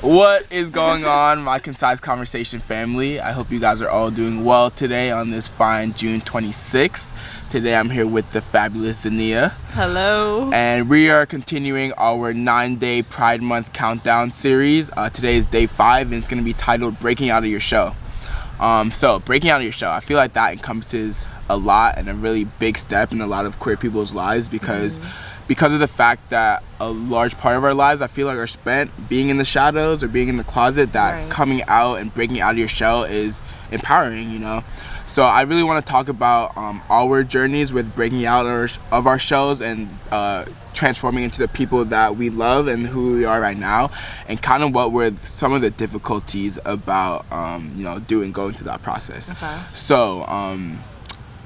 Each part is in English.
What is going on, my Concise Conversation family? I hope you guys are all doing well today on this fine June 26th. Today I'm here with the fabulous Zahnia. Hello. And we are continuing our 9-day Pride Month countdown series. Today is day 5 and it's going to be titled Breaking Out of Your Shell. So breaking out of your shell, I feel like that encompasses a lot and a really big step in a lot of queer people's lives because of the fact that a large part of our lives I feel like are spent being in the shadows or being in the closet, that coming out and breaking out of your shell is empowering, you know. So I really want to talk about our journeys with breaking out of our shells and transforming into the people that we love and who we are right now, and kind of what were some of the difficulties about going through that process. So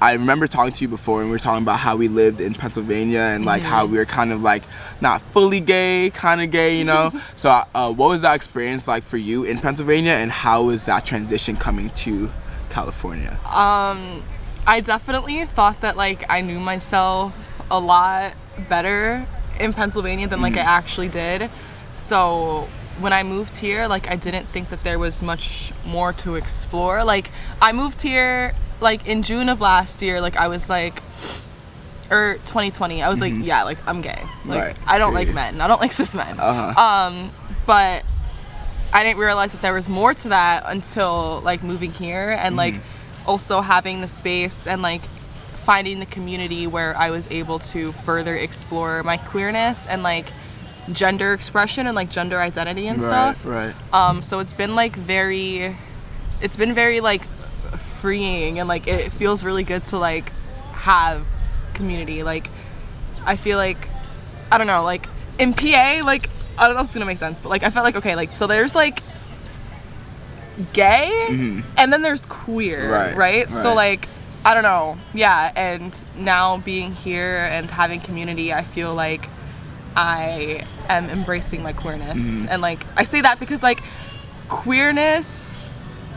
I remember talking to you before and we were talking about how we lived in Pennsylvania and like how we were kind of like not fully gay, kind of gay, you know. So what was that experience like for you in Pennsylvania, and how was that transition coming to California? I definitely thought that like I knew myself a lot better in Pennsylvania than like I actually did. So when I moved here, like I didn't think that there was much more to explore. Like I moved here like in June of last year, like I was like, or 2020, I was like, yeah, like I'm gay. Like I don't like men. I don't like cis men. But I didn't realize that there was more to that until like moving here and like also having the space and like finding the community where I was able to further explore my queerness and like gender expression and like gender identity and stuff. So it's been very like freeing, and like it feels really good to like have community. Like I feel like, I don't know, like in PA, like I don't know if it's gonna make sense, but like I felt like, okay, like so there's like gay and then there's queer, right? So like I don't know, yeah. And now being here and having community, I feel like I am embracing my queerness. And like I say that because like queerness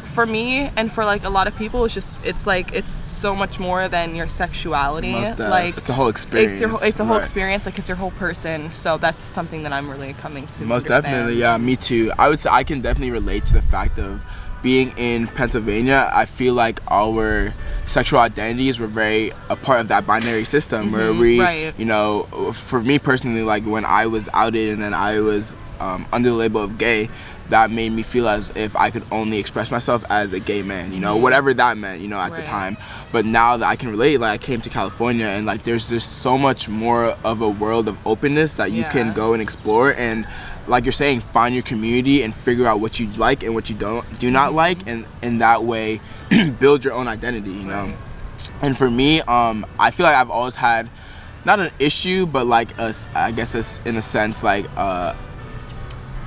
for me and for like a lot of people is just, it's like it's so much more than your sexuality. Like it's a whole experience. It's a whole experience. Like it's your whole person. So that's something that I'm really coming to most understand. Definitely, yeah, me too. I would say I can definitely relate to the fact of being in Pennsylvania. I feel like our sexual identities were very a part of that binary system where we, you know, for me personally, like when I was outed and then I was under the label of gay, that made me feel as if I could only express myself as a gay man, you know, whatever that meant, you know, at the time. But now that I can relate, like I came to California and like there's just so much more of a world of openness that you can go and explore, and like you're saying, find your community and figure out what you like and what you do not like, and in that way build your own identity, you know. And for me, I feel like I've always had not an issue, but like I guess in a sense, like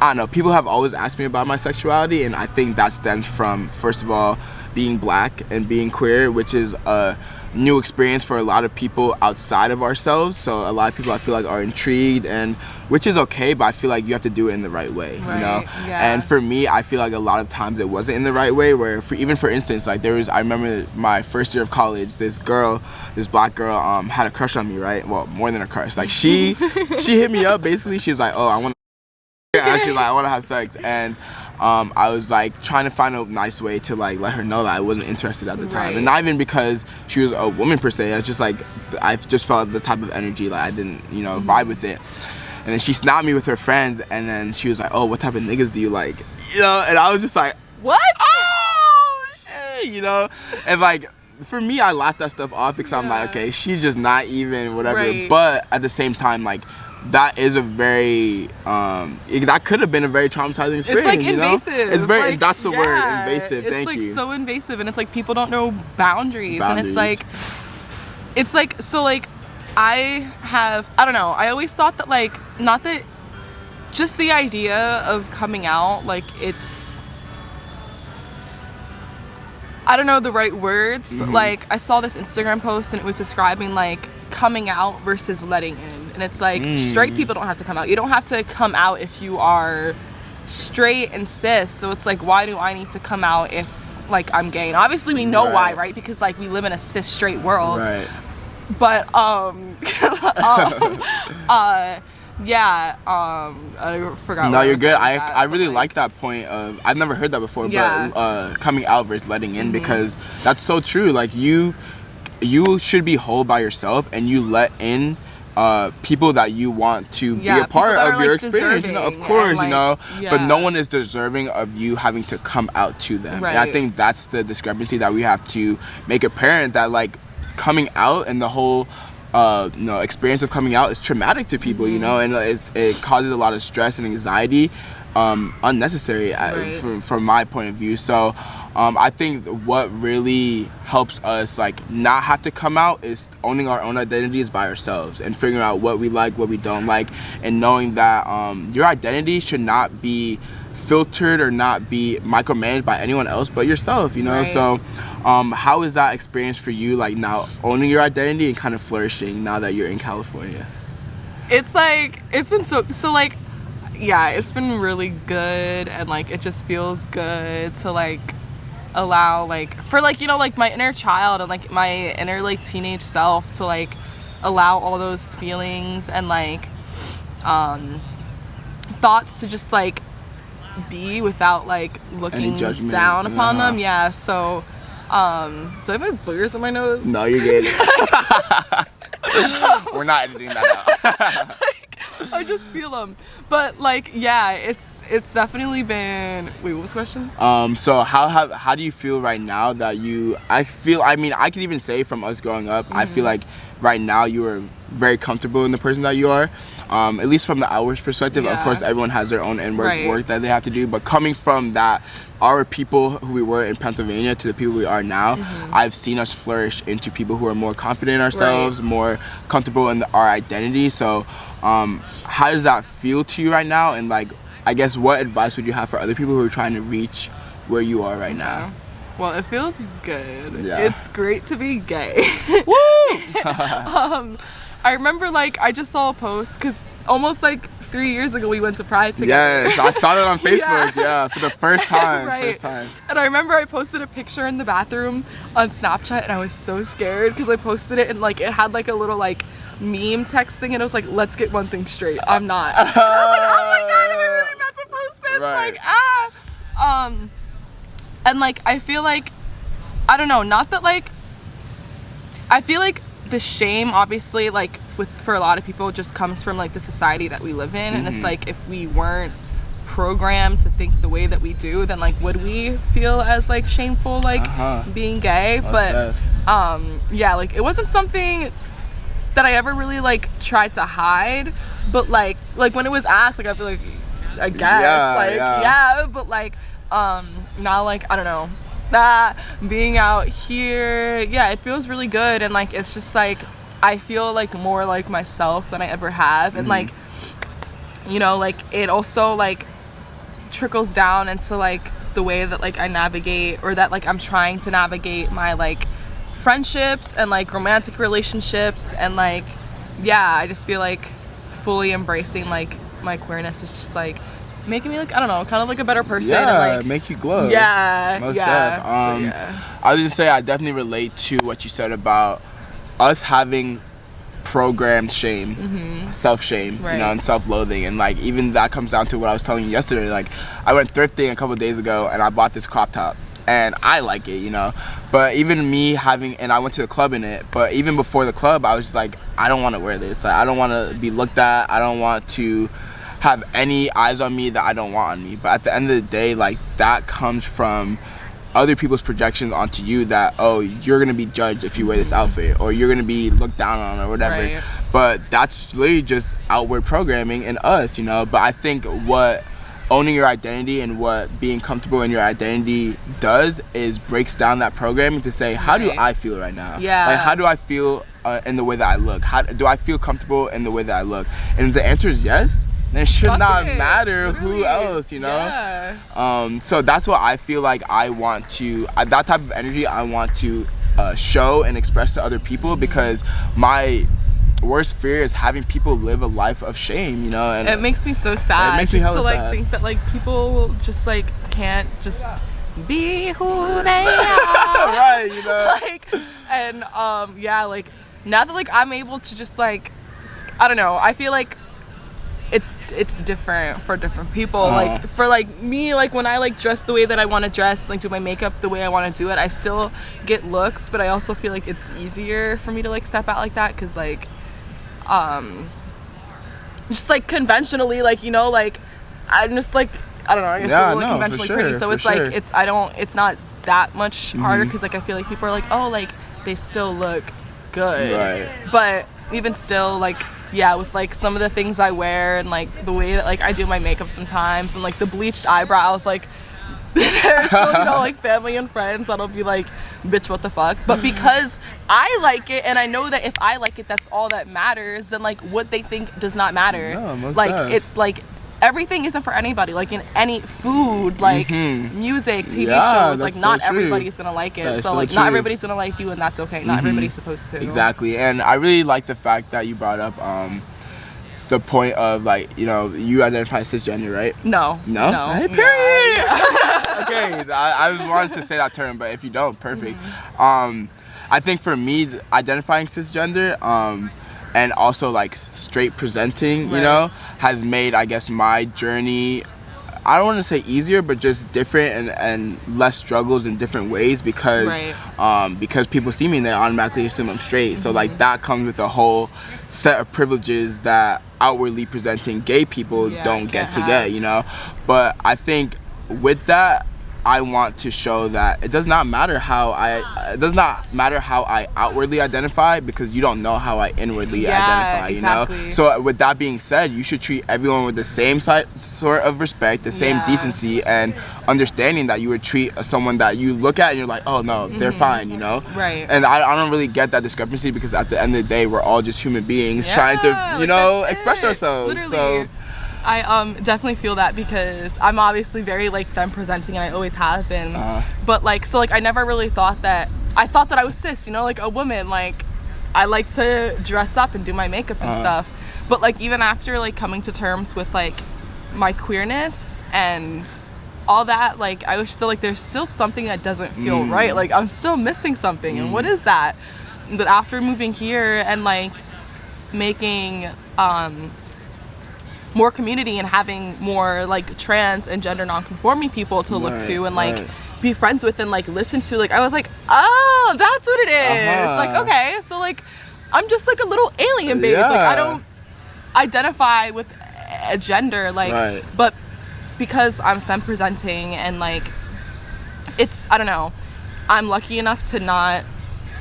I don't know, people have always asked me about my sexuality, and I think that stems from, first of all, being black and being queer, which is a new experience for a lot of people outside of ourselves. So a lot of people I feel like are intrigued, and which is okay, but I feel like you have to do it in the right way, you know? And for me, I feel like a lot of times it wasn't in the right way, where even for instance, like I remember my first year of college, this black girl had a crush on me, right? Well, more than a crush. Like she hit me up, basically. She was like, oh, I want to have sex, and I was like trying to find a nice way to like let her know that I wasn't interested at the time, and not even because she was a woman per se. I just felt the type of energy, like I didn't, you know, vibe with it. And then she snapped me with her friends, and then she was like, oh, what type of niggas do you like, you know? And I was just like, what? Oh shit, you know? And like for me, I laughed that stuff off because I'm like, okay, she's just not even whatever. But at the same time, like that is a very that could have been a very traumatizing experience. It's like invasive. It's very like, that's the word, invasive. Thank you. It's like so invasive, and it's like people don't know boundaries. And it's like so like I don't know, I always thought that like, not that, just the idea of coming out, like it's, I don't know the right words, but like I saw this Instagram post and it was describing like coming out versus letting in. And it's like straight people don't have to come out. You don't have to come out if you are straight and cis. So it's like, why do I need to come out if like I'm gay? And obviously we know why, right? Because like we live in a cis straight world. But Yeah, I forgot. No, you're good. I That, really like, like that point of, I've never heard that before, Yeah. but coming out versus letting in, because that's so true. Like you should be whole by yourself, and you let in people that you want to be a part of your experience. You know, of course, and, you know, yeah. but no one is deserving of you having to come out to them. Right. And I think that's the discrepancy that we have to make apparent, that like coming out and the whole experience of coming out is traumatic to people, you know, and it causes a lot of stress and anxiety, unnecessary from my point of view. So I think what really helps us like not have to come out is owning our own identities by ourselves and figuring out what we like, what we don't like, and knowing that your identity should not be filtered or not be micromanaged by anyone else but yourself, you know. Right. So how is that experience for you, like now owning your identity and kind of flourishing now that you're in California? It's like, it's been so like, yeah, it's been really good, and like it just feels good to like allow like for like, you know, like my inner child and like my inner like teenage self to like allow all those feelings and like thoughts to just like be without like looking down upon them. Yeah, so do I have any boogers on my nose? No, you're good. We're not editing that out. I just feel them. But like, yeah, it's definitely been. Wait, what was the question? So how do you feel right now that I mean, I could even say from us growing up, I feel like right now you are very comfortable in the person that you are. At least from the outward perspective. Yeah. Of course, everyone has their own inward Right. work that they have to do. But coming from that, our people who we were in Pennsylvania to the people we are now, I've seen us flourish into people who are more confident in ourselves, more comfortable in our identity. So how does that feel to you right now? And like, I guess what advice would you have for other people who are trying to reach where you are right now? Well, it feels good. Yeah. It's great to be gay. Woo! I remember like I just saw a post because almost like 3 years ago we went to Pride together. Yes, I saw that on Facebook. Yeah, for the first time. Right. First time. And I remember I posted a picture in the bathroom on Snapchat, and I was so scared because I posted it and like it had like a little like meme text thing, and it was like, "Let's get one thing straight, I'm not." And I was like, "Oh my god, am I really about to post this?" Right. Like and like I feel like, I don't know, not that like, I feel like the shame obviously like for a lot of people just comes from like the society that we live in, and it's like if we weren't programmed to think the way that we do, then like would we feel as like shameful like being gay? But yeah, like it wasn't something that I ever really like tried to hide, but like when it was asked, like I feel like I guess yeah, but like now like I don't know, that being out here, yeah, it feels really good, and like it's just like I feel like more like myself than I ever have, and like, you know, like it also like trickles down into like the way that like I navigate, or that like I'm trying to navigate my like friendships and like romantic relationships, and like yeah, I just feel like fully embracing like my queerness is just like making me like, I don't know, kind of like a better person. Yeah, and, like, make you glow. Yeah, Most yeah. def. So, yeah. I was just say I definitely relate to what you said about us having programmed shame, self-shame, Right. you know, and self-loathing, and like even that comes down to what I was telling you yesterday. Like I went thrifting a couple of days ago and I bought this crop top. And I like it, you know, but even me and I went to the club in it, but even before the club, I was just like, I don't want to wear this. Like, I don't want to be looked at. I don't want to have any eyes on me that I don't want on me. But at the end of the day, like that comes from other people's projections onto you that, oh, you're going to be judged if you wear this outfit, or you're going to be looked down on or whatever. Right. But that's literally just outward programming in us, you know. But I think what owning your identity and what being comfortable in your identity does is breaks down that programming to say, how do I feel right now? Yeah. Like, how do I feel in the way that I look? How do I feel comfortable in the way that I look? And if the answer is yes, then it should not matter who else, you know? Yeah. So that's what I feel like I want to, that type of energy I want to show and express to other people, because my worst fear is having people live a life of shame, you know. And it makes me so sad. It makes me just hella to like sad. think that like people just like can't just be who they are. Right, you know. Like, and yeah, like now that like I'm able to just like, I don't know, I feel like it's different for different people. Like for like me, like when I like dress the way that I want to dress, like do my makeup the way I want to do it, I still get looks, but I also feel like it's easier for me to like step out like that, because like just like conventionally, like, you know, like I'm just like, I don't know, I guess a little conventionally pretty, so it's like it's not that much harder, because like I feel like people are like, oh, like they still look good, right? But even still, like, yeah, with like some of the things I wear and like the way that like I do my makeup sometimes, and like the bleached eyebrows, like there's still, you know, like family and friends that'll be like, bitch, what the fuck? But because I like it, and I know that if I like it, that's all that matters, then like what they think does not matter. No, most like it, like everything isn't for anybody. Like in any food, like music, TV shows, like not everybody's gonna like it. So like not everybody's gonna like you, and that's okay. Not everybody's supposed to. Exactly. And I really like the fact that you brought up the point of like, you know, you identify cisgender, right? No. Hey, period. Okay, I just wanted to say that term, but if you don't, perfect. I think for me, identifying cisgender and also like straight presenting, you know, has made, I guess, my journey, I don't want to say easier, but just different and less struggles in different ways, because people see me and they automatically assume I'm straight. So like that comes with a whole set of privileges that outwardly presenting gay people don't get to get, you know. But I think with that, I want to show that it does not matter how I outwardly identify, because you don't know how I inwardly identify, you know? So with that being said, you should treat everyone with the same sort of respect, the same decency and understanding that you would treat someone that you look at and you're like, oh no, they're fine, you know? Right. And I don't really get that discrepancy, because at the end of the day, we're all just human beings trying to, you know, express ourselves. Literally. So I definitely feel that, because I'm obviously very like femme presenting, and I always have been. But like, so like I never really thought that I was cis, you know, like a woman. Like I like to dress up and do my makeup and stuff. But like even after like coming to terms with like my queerness and all that, like I was still like, there's still something that doesn't feel right. Like I'm still missing something, and what is that? But after moving here and like making more community and having more like trans and gender non-conforming people to look to and like be friends with and like listen to, like I was like, oh, that's what it is. Like, okay, so like I'm just like a little alien babe. Like I don't identify with a gender, like but because I'm femme presenting and like it's, I don't know, I'm lucky enough to not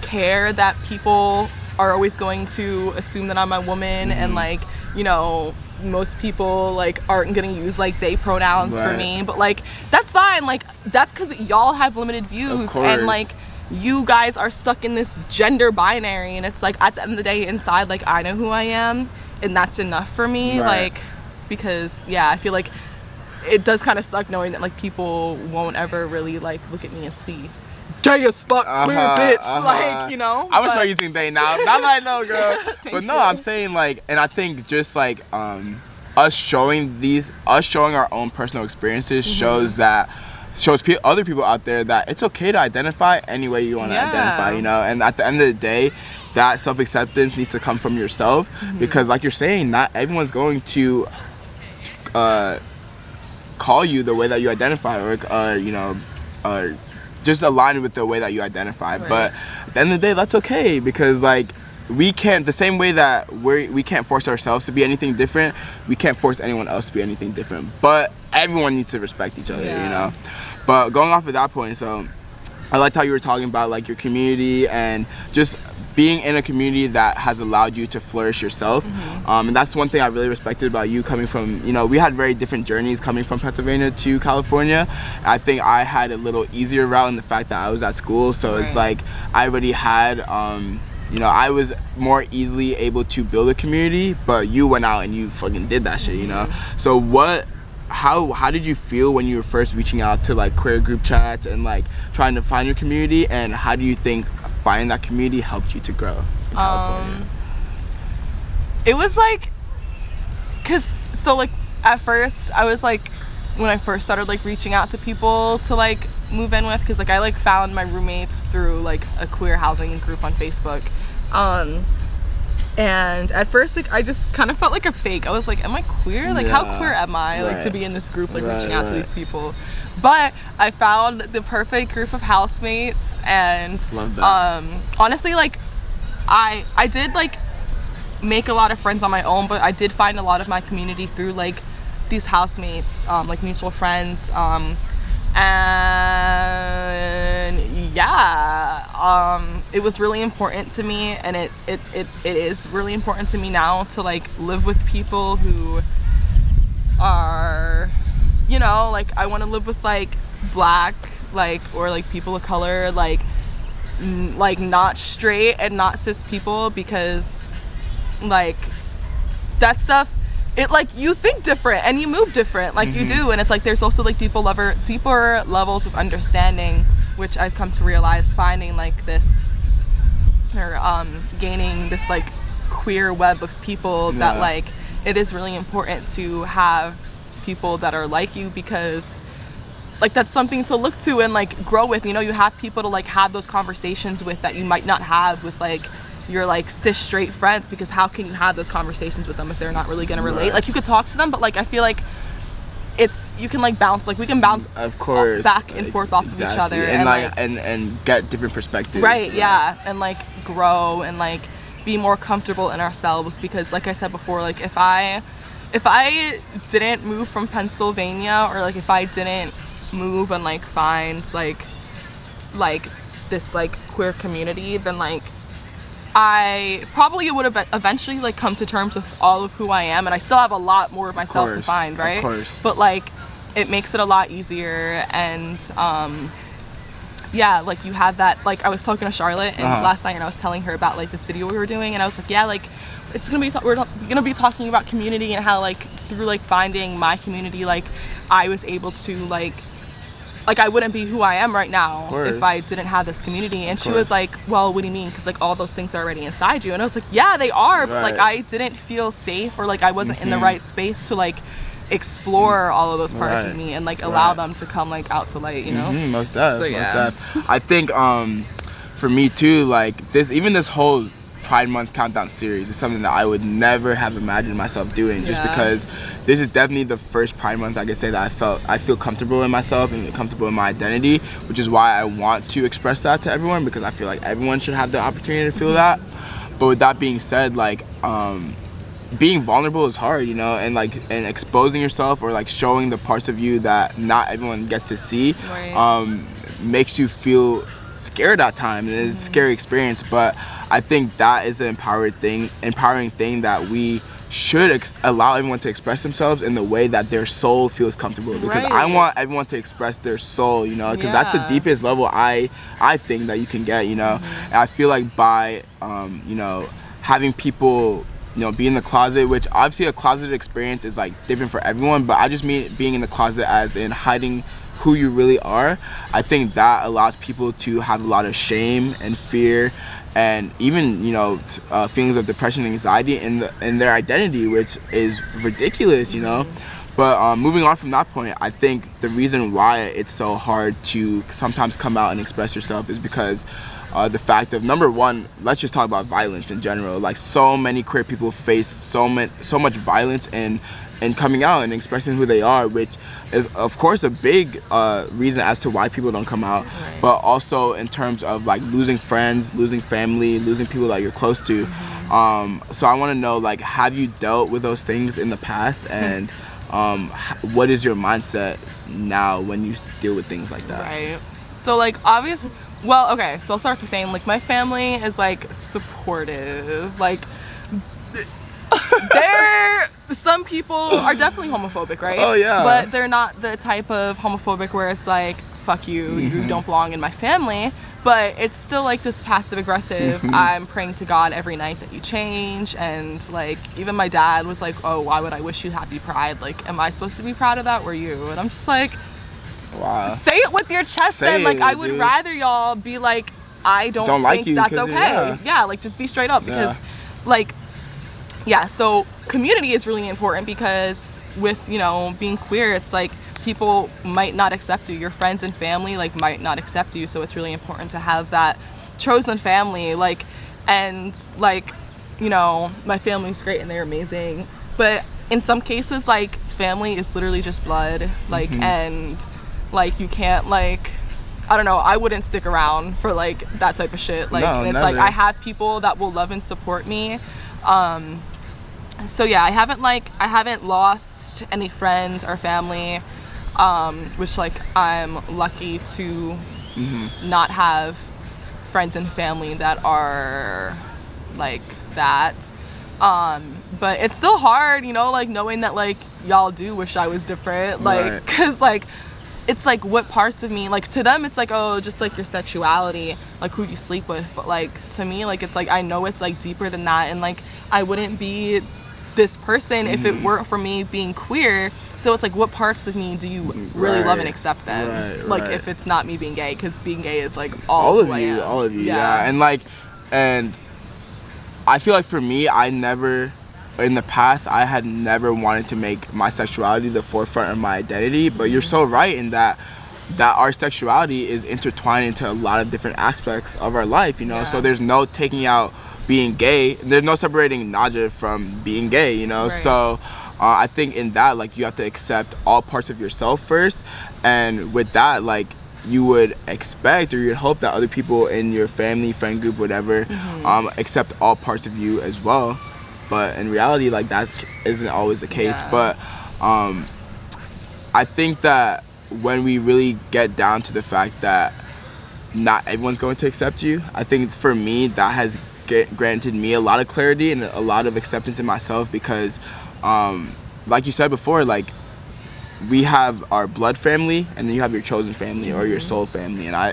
care that people are always going to assume that I'm a woman, and like, you know, most people like aren't gonna use like they pronouns for me, but like that's fine. Like that's because y'all have limited views, and like you guys are stuck in this gender binary, and it's like at the end of the day, inside, like I know who I am, and that's enough for me. Like because I feel like it does kind of suck knowing that like people won't ever really like look at me and see gay as fuck, queer bitch, like, you know. I would start using they now. Not that I know, girl. But no, I'm saying like, and I think just like us showing our own personal experiences shows other people out there that it's okay to identify any way you want to identify, you know. And at the end of the day, that self-acceptance needs to come from yourself, because like you're saying, not everyone's going to call you the way that you identify, or you know, just align with the way that you identify. But at the end of the day, that's okay, because like we can't, the same way that we can't force ourselves to be anything different, we can't force anyone else to be anything different. But everyone needs to respect each other, you know. But going off of that point, so I liked how you were talking about like your community and just being in a community that has allowed you to flourish yourself. And that's one thing I really respected about you, coming from, you know, we had very different journeys coming from Pennsylvania to California. I think I had a little easier route in the fact that I was at school, so it's like I already had you know, I was more easily able to build a community, but you went out and you fucking did that shit, you know. So how did you feel when you were first reaching out to like queer group chats and like trying to find your community, and how do you think finding that community helped you to grow in California? It was like, cause so like at first I was like, when I first started like reaching out to people to like move in with, cause like I like found my roommates through like a queer housing group on Facebook, And at first, like, I just kind of felt like a fake. I was like, am I queer? Like, how queer am I? Like, to be in this group, like, reaching out to these people. But I found the perfect group of housemates, and love that. honestly, like, I did, like, make a lot of friends on my own, but I did find a lot of my community through, like, these housemates, like, mutual friends, and yeah, it was really important to me, and it is really important to me now to, like, live with people who are, you know, like, I want to live with, like, black, like, or, like, people of color, like not straight and not cis people, because, like, that stuff, it, like, you think different and you move different, like, you do, and it's like there's also, like, deeper levels of understanding, which I've come to realize finding, like, this, or gaining this, like, queer web of people, that, like, it is really important to have people that are like you, because, like, that's something to look to and, like, grow with. You know, you have people to, like, have those conversations with that you might not have with, like, your, like, cis straight friends, because how can you have those conversations with them if they're not really gonna relate? Like, you could talk to them, but, like, I feel like you can, like, bounce, like, we can bounce, of course, back and forth off of each other, and like and get different perspectives, right? Yeah, and, like, grow and, like, be more comfortable in ourselves, because, like I said before, like, if I didn't move from Pennsylvania, or, like, if I didn't move and, like, find like this, like, queer community, then, like, I probably would have eventually, like, come to terms with all of who I am, and I still have a lot more of myself to find, right? Of course. But, like, it makes it a lot easier, and yeah, like, you have that, like, I was talking to Charlotte and last night, and I was telling her about, like, this video we were doing, and I was like, yeah, like, it's gonna be we're gonna be talking about community, and how, like, through, like, finding my community, like, I was able to, like, I wouldn't be who I am right now if I didn't have this community. And she was like, well, what do you mean? Because, like, all those things are already inside you. And I was like, yeah, they are, but, like, I didn't feel safe, or, like, I wasn't in the right space to, like, explore all of those parts of me and, like, allow them to come, like, out to light, you know? Most def. I think for me too, like, this whole Pride Month countdown series is something that I would never have imagined myself doing, just because this is definitely the first Pride Month I can say that I feel comfortable in myself and comfortable in my identity, which is why I want to express that to everyone, because I feel like everyone should have the opportunity to feel that. But with that being said, like, being vulnerable is hard, you know, and, like, and exposing yourself, or, like, showing the parts of you that not everyone gets to see, makes you feel scared at times, and it's a scary experience. But I think that is an empowering thing that we should allow everyone to express themselves in the way that their soul feels comfortable, because I want everyone to express their soul, you know, because that's the deepest level I think that you can get, you know. And I feel like by you know, having people, you know, be in the closet, which obviously a closet experience is, like, different for everyone, but I just mean being in the closet as in hiding who you really are. I think that allows people to have a lot of shame and fear, and even, you know, feelings of depression and anxiety in their identity, which is ridiculous, you know. But moving on from that point, I think the reason why it's so hard to sometimes come out and express yourself is because the fact of, number one, let's just talk about violence in general. Like, so many queer people face so much violence in coming out and expressing who they are, which is, of course, a big reason as to why people don't come out, but also in terms of, like, losing friends, losing family, losing people that you're close to. So I want to know, like, have you dealt with those things in the past, and what is your mindset now when you deal with things like that? Right. So, like, well, okay, so I'll start by saying, like, my family is, like, supportive. Like, some people are definitely homophobic, right? Oh, yeah. But they're not the type of homophobic where it's like, fuck you, you don't belong in my family. But it's still, like, this passive aggressive, I'm praying to God every night that you change. And, like, even my dad was like, oh, why would I wish you happy Pride? Like, am I supposed to be proud of that, or you? And I'm just like, wow. Say it with your chest then. Like, I would rather y'all be like, I don't think like you, that's okay. Yeah, like, just be straight up, because, like, yeah, so community is really important, because with, you know, being queer, it's like people might not accept you. Your friends and family, like, might not accept you. So it's really important to have that chosen family, like, and, like, you know, my family's great and they're amazing. But in some cases, like, family is literally just blood. Like, and, like, you can't, like, I don't know, I wouldn't stick around for, like, that type of shit. Like, no, and it's never. like, I have people that will love and support me. So yeah, I haven't lost any friends or family, which, like, I'm lucky to not have friends and family that are like that. But it's still hard, you know, like, knowing that, like, y'all do wish I was different, like, right. cause, like, it's like, what parts of me, like, to them it's like, oh, just like your sexuality, like who you sleep with, but like to me, like, it's like, I know it's like deeper than that, and like I wouldn't be this person if it weren't for me being queer. So it's like, what parts of me do you really love and accept then? Like, if it's not me being gay, because being gay is like all of you, yeah. And like, and I feel like for me, in the past, I had never wanted to make my sexuality the forefront of my identity, but you're so right in that our sexuality is intertwined into a lot of different aspects of our life, you know. So there's no taking out being gay, there's no separating Najja from being gay, you know. So I think in that, like, you have to accept all parts of yourself first, and with that, like, you would expect or you'd hope that other people in your family, friend group, whatever, accept all parts of you as well. But in reality, like, that isn't always the case. But I think that when we really get down to the fact that not everyone's going to accept you, I think for me, that has granted me a lot of clarity and a lot of acceptance in myself, because like you said before, like, we have our blood family, and then you have your chosen family or your soul family, and I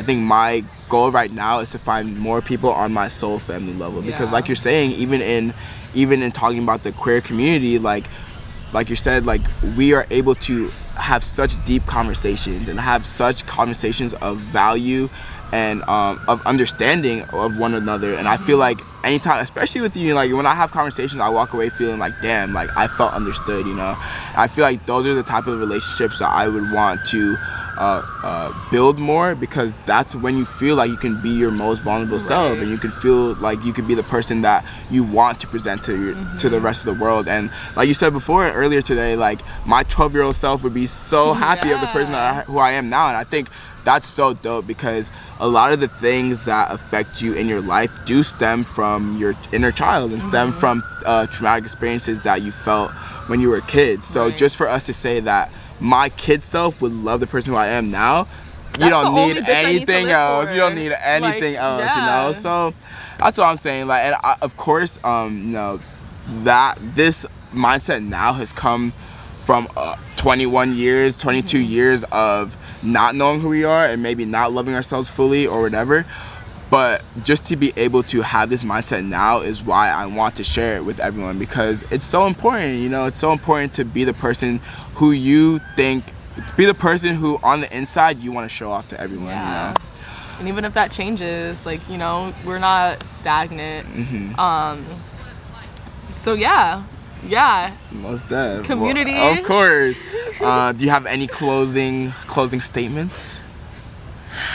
think my goal right now is to find more people on my soul family level, because like you're saying, even in talking about the queer community, like you said, like, we are able to have such deep conversations and have such conversations of value and of understanding of one another. And I feel like anytime, especially with you, like, when I have conversations, I walk away feeling like, damn, like, I felt understood, you know. And I feel like those are the type of relationships that I would want to build more, because that's when you feel like you can be your most vulnerable self, and you can feel like you could be the person that you want to present to the rest of the world. And like you said before, earlier today, like, my 12-year-old self would be so happy of the person who I am now. And I think that's so dope, because a lot of the things that affect you in your life do stem from your inner child and stem from traumatic experiences that you felt when you were a kid. So just for us to say that my kid self would love the person who I am now, you don't need anything else. You don't need anything else, you know. So that's what I'm saying. Like, and of course, you know, that this mindset now has come from 21 years, 22 years of not knowing who we are and maybe not loving ourselves fully or whatever. But just to be able to have this mindset now is why I want to share it with everyone, because it's so important, you know. It's so important to be the person who you think, be the person who on the inside you want to show off to everyone, you know. And even if that changes, like, you know, we're not stagnant. So yeah, most definitely. Community. Well, of course. Do you have any closing statements?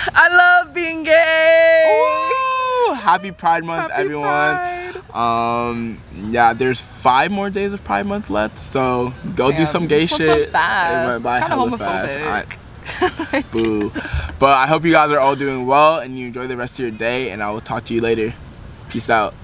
I love being gay. Ooh, happy Pride Month, everyone. Pride. Yeah, there's 5 more days of Pride Month left, so go do some gay shit. Fast. It went by hella fast. Boo. But I hope you guys are all doing well and you enjoy the rest of your day, and I will talk to you later. Peace out.